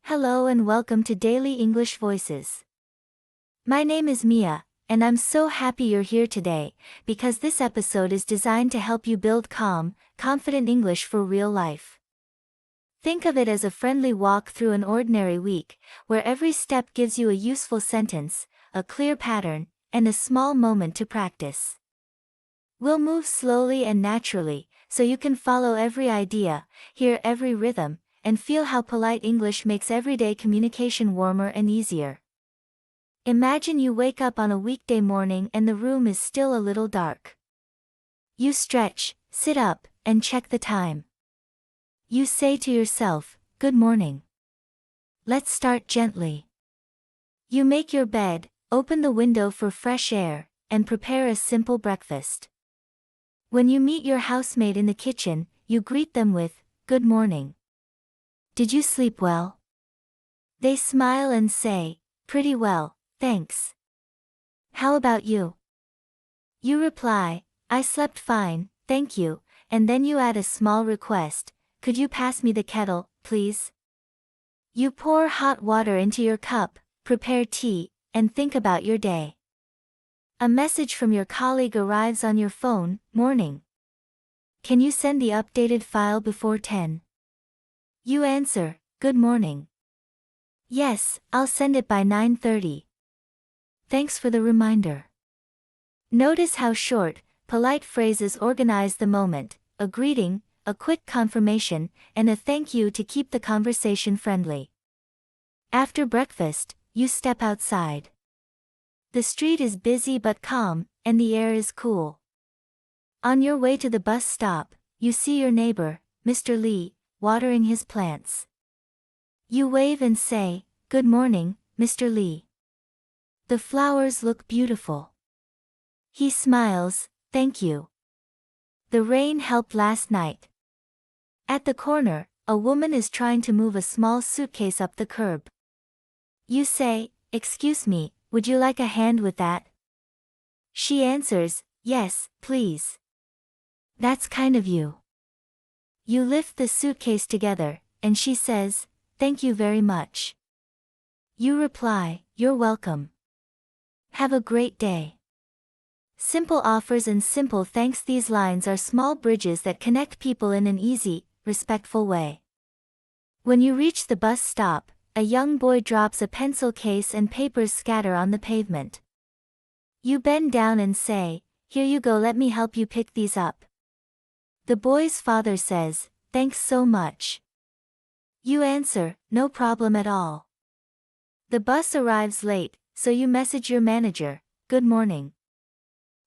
Hello and welcome to Daily English Voices. My name is Mia, and I'm so happy you're here today, because this episode is designed to help you build calm, confident English for real life. Think of it as a friendly walk through an ordinary week, where every step gives you a useful sentence, a clear pattern, and a small moment to practice. We'll move slowly and naturally, so you can follow every idea, hear every rhythm, and feel how polite English makes everyday communication warmer and easier. Imagine you wake up on a weekday morning and the room is still a little dark. You stretch, sit up, and check the time. You say to yourself, "Good morning. Let's start gently." You make your bed, open the window for fresh air, and prepare a simple breakfast. When you meet your housemate in the kitchen, you greet them with, "Good morning. Did you sleep well?" They smile and say, "Pretty well, thanks. How about you?" You reply, "I slept fine, thank you," and then you add a small request, "Could you pass me the kettle, please?" You pour hot water into your cup, prepare tea, and think about your day. A message from your colleague arrives on your phone, "Morning. Can you send the updated file before 10? You answer, "Good morning. Yes, I'll send it by 9:30. Thanks for the reminder." Notice how short, polite phrases organize the moment, a greeting, a quick confirmation, and a thank you to keep the conversation friendly. After breakfast, you step outside. The street is busy but calm, and the air is cool. On your way to the bus stop, you see your neighbor, Mr. Lee, watering his plants. You wave and say, "Good morning, Mr. Lee. The flowers look beautiful." He smiles, "Thank you. The rain helped last night." At the corner, a woman is trying to move a small suitcase up the curb. You say, "Excuse me, would you like a hand with that?" She answers, "Yes, please." That's kind of you. You lift the suitcase together, and she says, "Thank you very much." You reply, "You're welcome. Have a great day." Simple offers and simple thanks. These lines are small bridges that connect people in an easy, respectful way. When you reach the bus stop, a young boy drops a pencil case and papers scatter on the pavement. You bend down and say, "Here you go, let me help you pick these up." The boy's father says, "Thanks so much." You answer, "No problem at all." The bus arrives late, so you message your manager, "Good morning.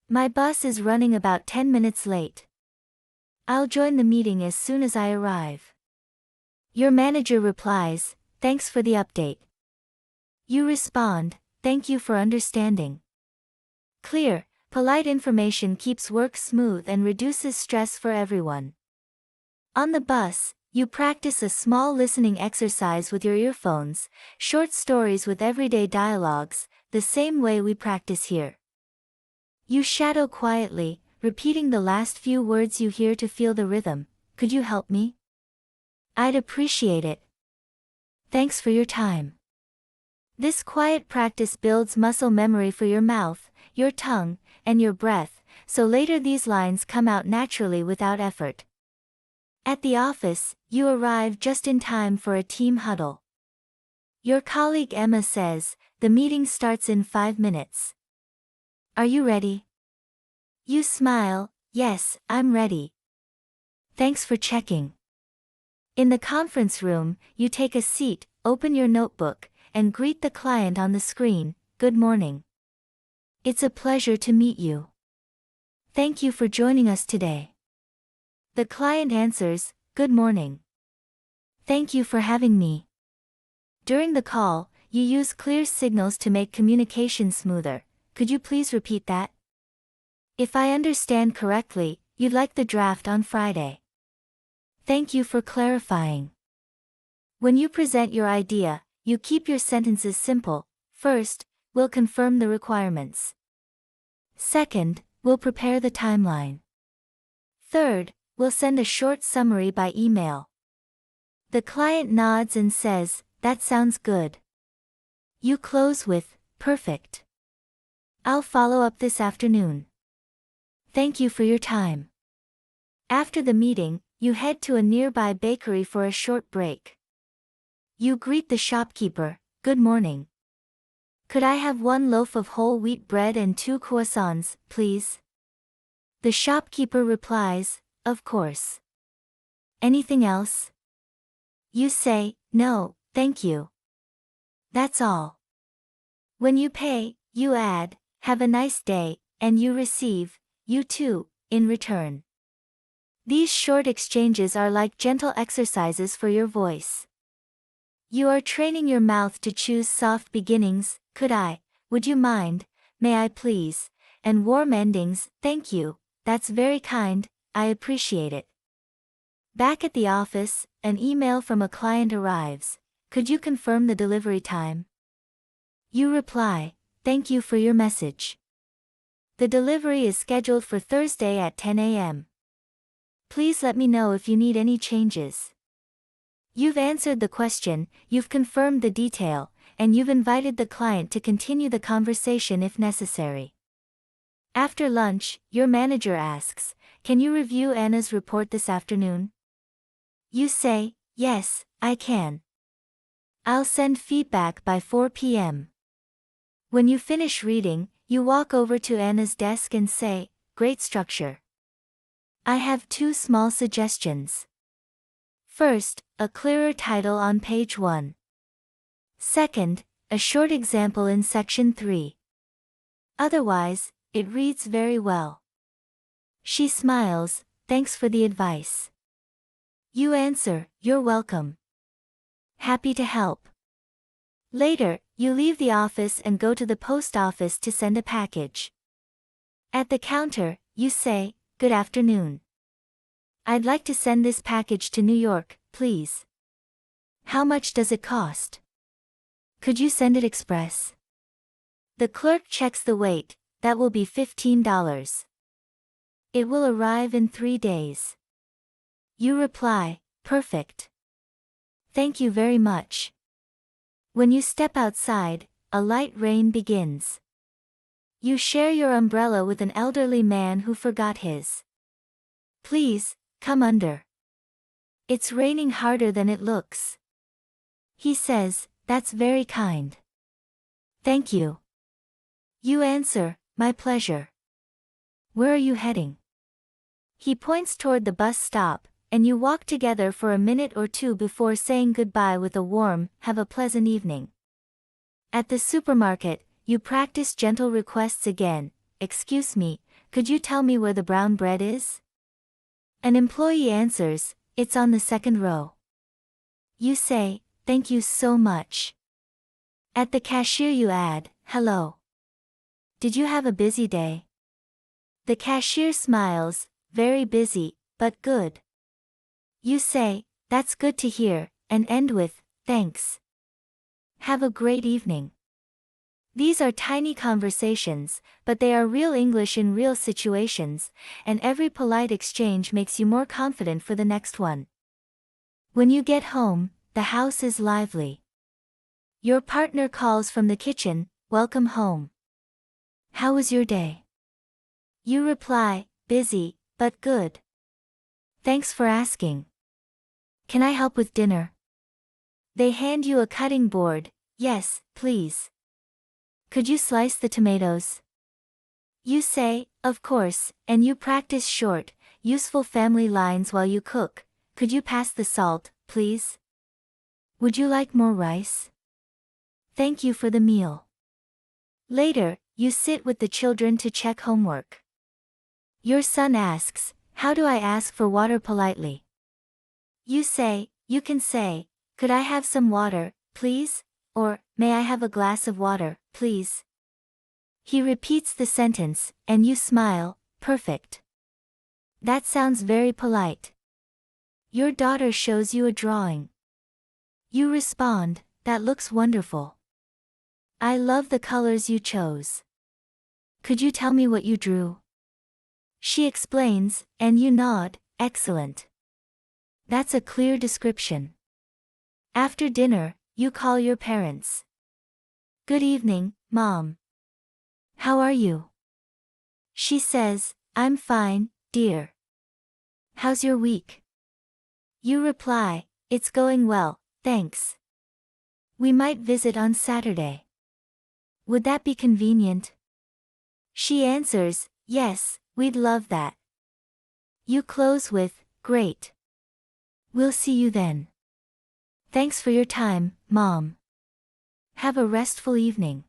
My bus is running about 10 minutes late. I'll join the meeting as soon as I arrive." Your manager replies, "Thanks for the update." You respond, "Thank you for understanding." Clear, polite information keeps work smooth and reduces stress for everyone. On the bus, you practice a small listening exercise with your earphones, short stories with everyday dialogues, the same way we practice here. You shadow quietly, repeating the last few words you hear to feel the rhythm. "Could you help me? I'd appreciate it. Thanks for your time." This quiet practice builds muscle memory for your mouth, your tongue, and your breath, so later these lines come out naturally without effort. At the office, you arrive just in time for a team huddle. Your colleague Emma says, "The meeting starts in 5 minutes. Are you ready?" You smile, "Yes, I'm ready. Thanks for checking." In the conference room, you take a seat, open your notebook, and greet the client on the screen, "Good morning. It's a pleasure to meet you. Thank you for joining us today." The client answers, "Good morning. Thank you for having me." During the call, you use clear signals to make communication smoother. "Could you please repeat that? If I understand correctly, you'd like the draft on Friday. Thank you for clarifying." When you present your idea, you keep your sentences simple. First, we'll confirm the requirements. Second, we'll prepare the timeline. Third, we'll send a short summary by email. The client nods and says, that sounds good. You close with, perfect. I'll follow up this afternoon. Thank you for your time. After the meeting, you head to a nearby bakery for a short break. You greet the shopkeeper, good morning. Could I have 1 loaf of whole wheat bread and 2 croissants, please? The shopkeeper replies, of course. Anything else? You say, no, thank you. That's all. When you pay, you add, have a nice day, and you receive, you too, in return. These short exchanges are like gentle exercises for your voice. You are training your mouth to choose soft beginnings, could I, would you mind, may I please, and warm endings, thank you, that's very kind, I appreciate it. Back at the office, an email from a client arrives. Could you confirm the delivery time? You reply, thank you for your message. The delivery is scheduled for Thursday at 10 a.m. Please let me know if you need any changes. You've answered the question, you've confirmed the detail, and you've invited the client to continue the conversation if necessary. After lunch, your manager asks, can you review Anna's report this afternoon? You say, yes, I can. I'll send feedback by 4 p.m. When you finish reading, you walk over to Anna's desk and say, great structure. I have 2 small suggestions. First, a clearer title on page 1. Second, a short example in section 3. Otherwise, it reads very well. She smiles, thanks for the advice. You answer, you're welcome. Happy to help. Later, you leave the office and go to the post office to send a package. At the counter, you say, good afternoon. I'd like to send this package to New York, please. How much does it cost? Could you send it express? The clerk checks the weight, that will be $15. It will arrive in 3 days. You reply, perfect. Thank you very much. When you step outside, a light rain begins. You share your umbrella with an elderly man who forgot his. Please, come under. It's raining harder than it looks. He says, that's very kind. Thank you. You answer, my pleasure. Where are you heading? He points toward the bus stop, and you walk together for a minute or two before saying goodbye with a warm, have a pleasant evening. At the supermarket, you practice gentle requests again, excuse me, could you tell me where the brown bread is? An employee answers, it's on the 2nd row. You say, thank you so much. At the cashier you add, hello. Did you have a busy day? The cashier smiles, very busy, but good. You say, that's good to hear, and end with, thanks. Have a great evening. These are tiny conversations, but they are real English in real situations, and every polite exchange makes you more confident for the next one. When you get home, the house is lively. Your partner calls from the kitchen, welcome home. How was your day? You reply, busy, but good. Thanks for asking. Can I help with dinner? They hand you a cutting board, yes, please. Could you slice the tomatoes? You say, of course, and you practice short, useful family lines while you cook. Could you pass the salt, please? Would you like more rice? Thank you for the meal. Later, you sit with the children to check homework. Your son asks, how do I ask for water politely? You say, you can say, could I have some water, please? Or, may I have a glass of water, please? He repeats the sentence, and you smile, perfect. That sounds very polite. Your daughter shows you a drawing. You respond, that looks wonderful. I love the colors you chose. Could you tell me what you drew? She explains, and you nod, excellent. That's a clear description. After dinner, you call your parents. Good evening, Mom. How are you? She says, I'm fine, dear. How's your week? You reply, it's going well, thanks. We might visit on Saturday. Would that be convenient? She answers, yes, we'd love that. You close with, great. We'll see you then. Thanks for your time, Mom. Have a restful evening.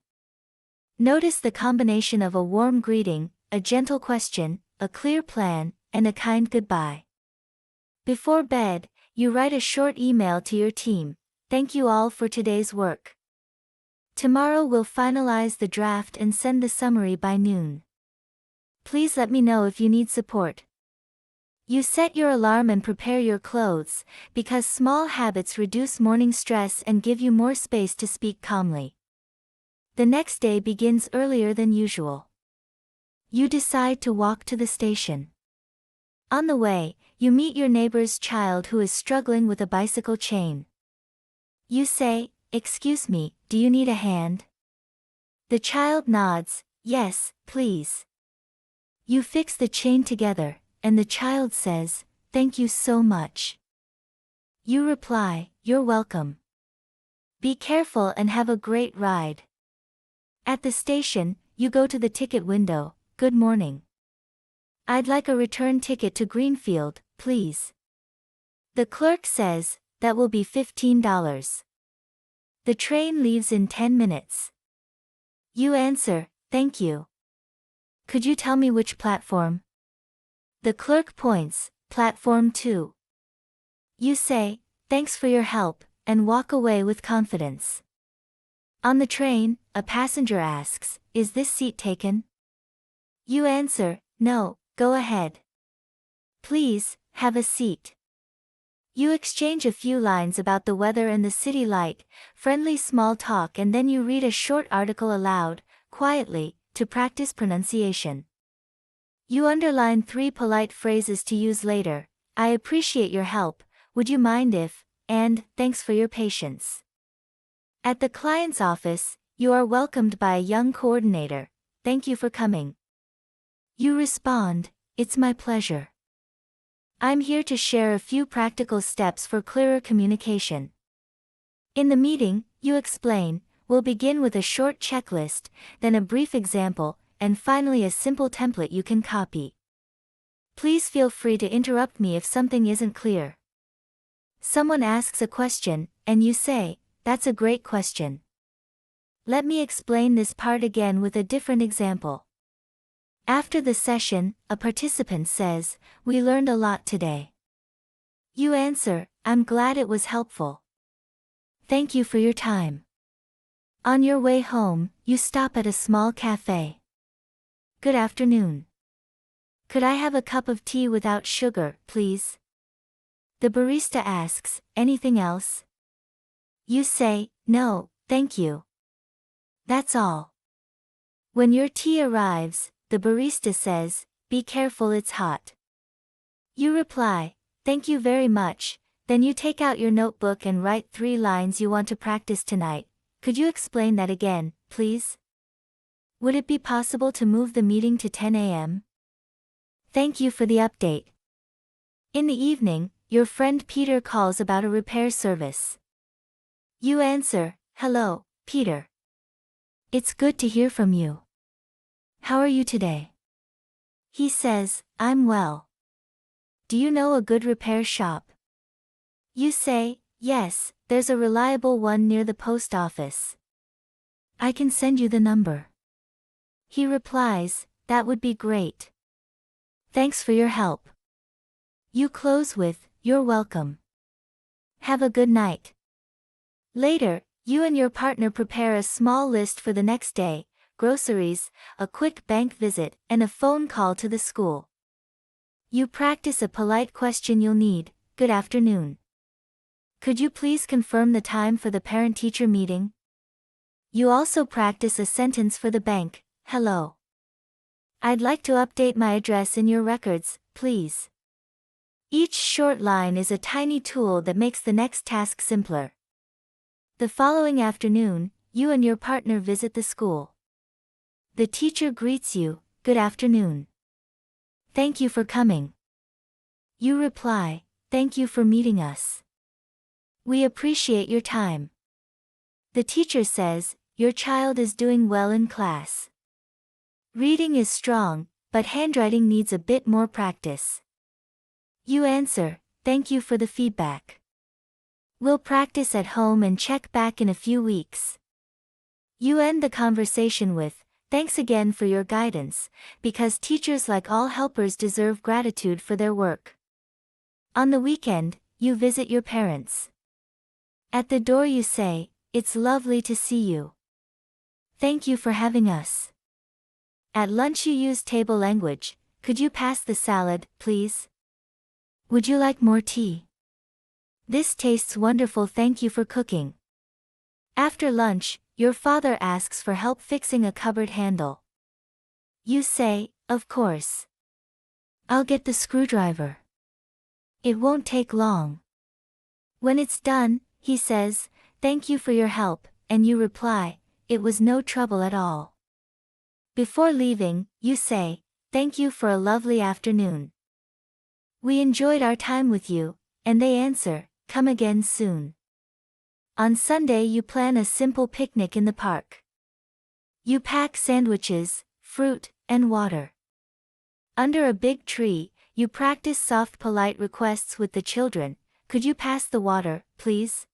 Notice the combination of a warm greeting, a gentle question, a clear plan, and a kind goodbye. Before bed, you write a short email to your team. Thank you all for today's work. Tomorrow we'll finalize the draft and send the summary by noon. Please let me know if you need support. You set your alarm and prepare your clothes, because small habits reduce morning stress and give you more space to speak calmly. The next day begins earlier than usual. You decide to walk to the station. On the way, you meet your neighbor's child who is struggling with a bicycle chain. You say, excuse me, do you need a hand? The child nods, yes, please. You fix the chain together, and the child says, thank you so much. You reply, you're welcome. Be careful and have a great ride. At the station, you go to the ticket window, good morning. I'd like a return ticket to Greenfield, please. The clerk says, that will be $15. The train leaves in 10 minutes. You answer, thank you. Could you tell me which platform? The clerk points, platform 2. You say, thanks for your help, and walk away with confidence. On the train, a passenger asks, is this seat taken? You answer, no, go ahead. Please, have a seat. You exchange a few lines about the weather and the city light, friendly small talk, and then you read a short article aloud, quietly, to practice pronunciation. You underline 3 polite phrases to use later. I appreciate your help, would you mind if, and, thanks for your patience. At the client's office, you are welcomed by a young coordinator. Thank you for coming. You respond, it's my pleasure. I'm here to share a few practical steps for clearer communication. In the meeting, you explain, we'll begin with a short checklist, then a brief example, and finally a simple template you can copy. Please feel free to interrupt me if something isn't clear. Someone asks a question, and you say, that's a great question. Let me explain this part again with a different example. After the session, a participant says, we learned a lot today. You answer, I'm glad it was helpful. Thank you for your time. On your way home, you stop at a small cafe. Good afternoon. Could I have a cup of tea without sugar, please? The barista asks, anything else? You say, no, thank you. That's all. When your tea arrives, the barista says, be careful, it's hot. You reply, thank you very much, then you take out your notebook and write 3 lines you want to practice tonight. Could you explain that again, please? Would it be possible to move the meeting to 10 a.m.? Thank you for the update. In the evening, your friend Peter calls about a repair service. You answer, hello, Peter. It's good to hear from you. How are you today? He says, I'm well. Do you know a good repair shop? You say, yes, there's a reliable one near the post office. I can send you the number. He replies, that would be great. Thanks for your help. You close with, you're welcome. Have a good night. Later, you and your partner prepare a small list for the next day, groceries, a quick bank visit, and a phone call to the school. You practice a polite question you'll need, good afternoon. Could you please confirm the time for the parent-teacher meeting? You also practice a sentence for the bank, hello. I'd like to update my address in your records, please. Each short line is a tiny tool that makes the next task simpler. The following afternoon, you and your partner visit the school. The teacher greets you, "Good afternoon. Thank you for coming." You reply, "Thank you for meeting us. We appreciate your time." The teacher says, "Your child is doing well in class. Reading is strong, but handwriting needs a bit more practice." You answer, "Thank you for the feedback. We'll practice at home and check back in a few weeks." You end the conversation with, "Thanks again for your guidance, because teachers like all helpers deserve gratitude for their work." On the weekend, you visit your parents. At the door you say, "It's lovely to see you. Thank you for having us." At lunch you use table language, "Could you pass the salad, please? Would you like more tea? This tastes wonderful, thank you for cooking." After lunch, your father asks for help fixing a cupboard handle. You say, "Of course. I'll get the screwdriver. It won't take long." When it's done, he says, "Thank you for your help," and you reply, "It was no trouble at all." Before leaving, you say, "Thank you for a lovely afternoon. We enjoyed our time with you," and they answer, "Come again soon." On Sunday you plan a simple picnic in the park. You pack sandwiches, fruit, and water. Under a big tree, you practice soft polite requests with the children, "Could you pass the water, please?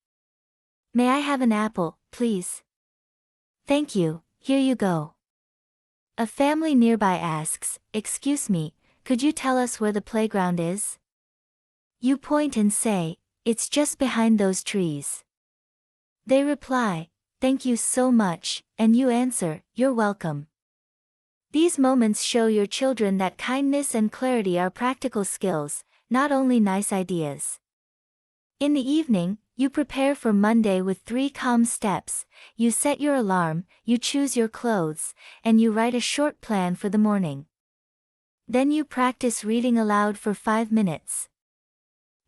May I have an apple, please? Thank you, here you go." A family nearby asks, "Excuse me, could you tell us where the playground is?" You point and say, "It's just behind those trees." They reply, "Thank you so much," and you answer, "You're welcome." These moments show your children that kindness and clarity are practical skills, not only nice ideas. In the evening, you prepare for Monday with 3 calm steps. You set your alarm, you choose your clothes, and you write a short plan for the morning. Then you practice reading aloud for 5 minutes.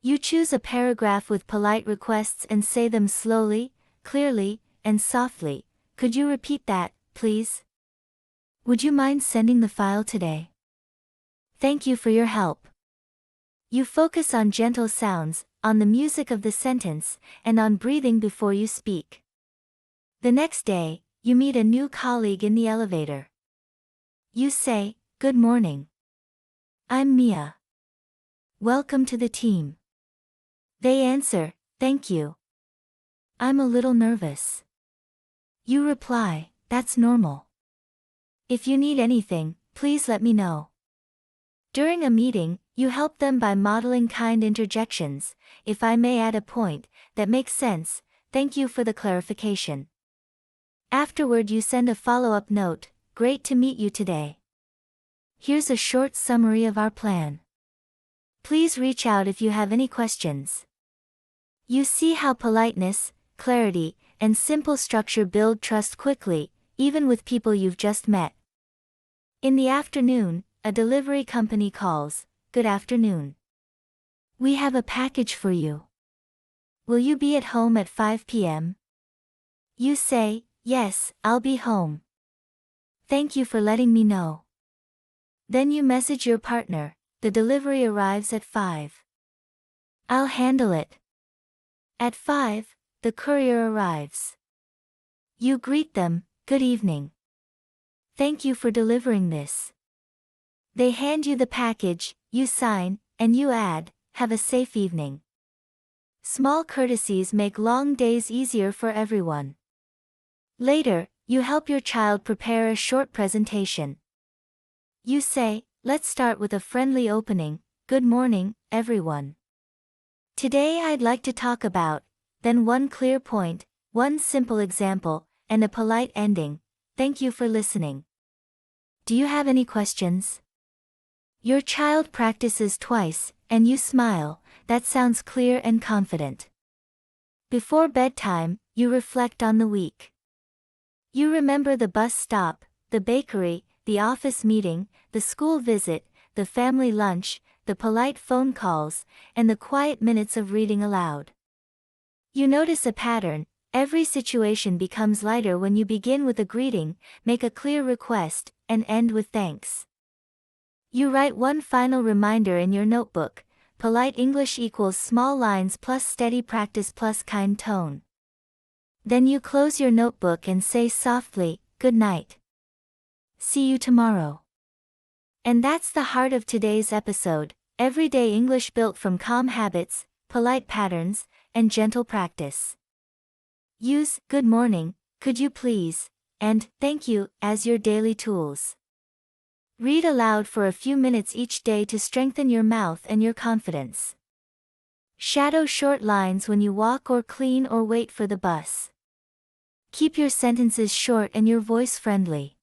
You choose a paragraph with polite requests and say them slowly, clearly, and softly. "Could you repeat that, please? Would you mind sending the file today? Thank you for your help." You focus on gentle sounds, on the music of the sentence, and on breathing before you speak. The next day, you meet a new colleague in the elevator. You say, "Good morning. I'm Mia. Welcome to the team." They answer, "Thank you. I'm a little nervous." You reply, "That's normal. If you need anything, please let me know." During a meeting, you help them by modeling kind interjections. "If I may add a point, that makes sense, thank you for the clarification." Afterward you send a follow-up note, "Great to meet you today. Here's a short summary of our plan. Please reach out if you have any questions." You see how politeness, clarity, and simple structure build trust quickly, even with people you've just met. In the afternoon, a delivery company calls, "Good afternoon. We have a package for you. Will you be at home at 5 p.m.? You say, "Yes, I'll be home. Thank you for letting me know." Then you message your partner, "The delivery arrives at 5. I'll handle it." At 5, the courier arrives. You greet them, "Good evening. Thank you for delivering this." They hand you the package, you sign, and you add, "Have a safe evening." Small courtesies make long days easier for everyone. Later, you help your child prepare a short presentation. You say, "Let's start with a friendly opening, 'Good morning, everyone. Today I'd like to talk about,'" then one clear point, one simple example, and a polite ending, "Thank you for listening. Do you have any questions?" Your child practices twice, and you smile, that sounds clear and confident. Before bedtime, you reflect on the week. You remember the bus stop, the bakery, the office meeting, the school visit, the family lunch, the polite phone calls, and the quiet minutes of reading aloud. You notice a pattern, Every situation becomes lighter when you begin with a greeting, make a clear request, and end with thanks. You write one final reminder in your notebook: polite English equals small lines plus steady practice plus kind tone. Then you close your notebook and say softly, "Good night. See you tomorrow." And that's the heart of today's episode: everyday English built from calm habits, polite patterns, and gentle practice. Use "good morning," "could you please," and "thank you" as your daily tools. Read aloud for a few minutes each day to strengthen your mouth and your confidence. Shadow short lines when you walk or clean or wait for the bus. Keep your sentences short and your voice friendly.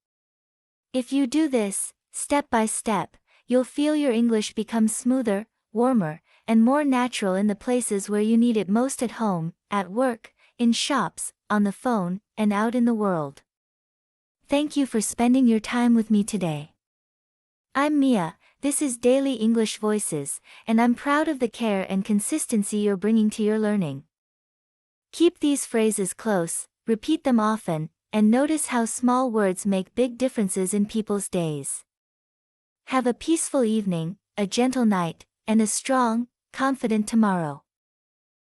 If you do this, step by step, you'll feel your English become smoother, warmer, and more natural in the places where you need it most: at home, at work, in shops, on the phone, and out in the world. Thank you for spending your time with me today. I'm Mia, this is Daily English Voices, and I'm proud of the care and consistency you're bringing to your learning. Keep these phrases close, repeat them often, and notice how small words make big differences in people's days. Have a peaceful evening, a gentle night, and a strong, confident tomorrow.